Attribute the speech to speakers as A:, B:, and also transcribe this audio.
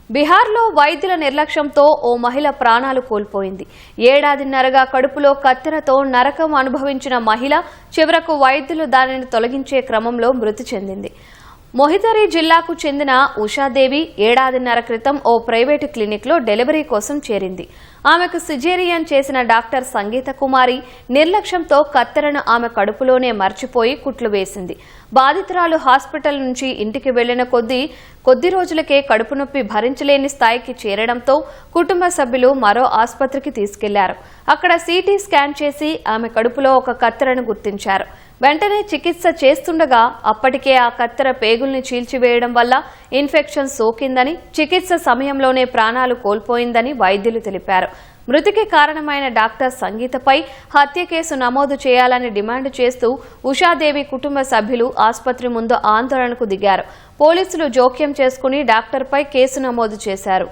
A: బీహార్లో వైద్యుల నిర్లక్ష్యంతో ఓ మహిళ ప్రాణాలు కోల్పోయింది. ఏడాదిన్నరగా కడుపులో కత్తెరతో నరకం అనుభవించిన మహిళ చివరకు వైద్యులు దానిని తొలగించే క్రమంలో మృతి చెందింది. మొహితరి జిల్లాకు చెందిన ఉషాదేవి ఏడాదిన్నర క్రితం ఓ ప్రైవేటు క్లినిక్లో డెలివరీ కోసం చేరింది. ఆమెకు సిజేరియన్ చేసిన డాక్టర్ సంగీత కుమారి నిర్లక్ష్యంతో కత్తెరను ఆమె కడుపులోనే మర్చిపోయి కుట్లు వేసింది. బాధితురాలు హాస్పిటల్ నుంచి ఇంటికి వెళ్లిన కొద్ది రోజులకే కడుపు నొప్పి భరించలేని స్థాయికి చేరడంతో కుటుంబ సభ్యులు మరో ఆసుపత్రికి తీసుకెళ్లారు. అక్కడ సిటీ స్కాన్ చేసి ఆమె కడుపులో ఒక కత్తెరను గుర్తించారు. వెంటనే చికిత్స చేస్తుండగా అప్పటికే ఆ కత్తెర పేగుల్ని చీల్చివేయడం వల్ల ఇన్ఫెక్షన్ సోకిందని, చికిత్స సమయంలోనే ప్రాణాలు కోల్పోయిందని వైద్యులు తెలిపారు. మృతికి కారణమైన డాక్టర్ సంగీతపై హత్య కేసు నమోదు చేయాలని డిమాండ్ చేస్తూ ఉషాదేవి కుటుంబ సభ్యులు ఆసుపత్రి ముందు ఆందోళనకు దిగారు. పోలీసులు జోక్యం చేసుకుని డాక్టర్పై కేసు నమోదు చేశారు.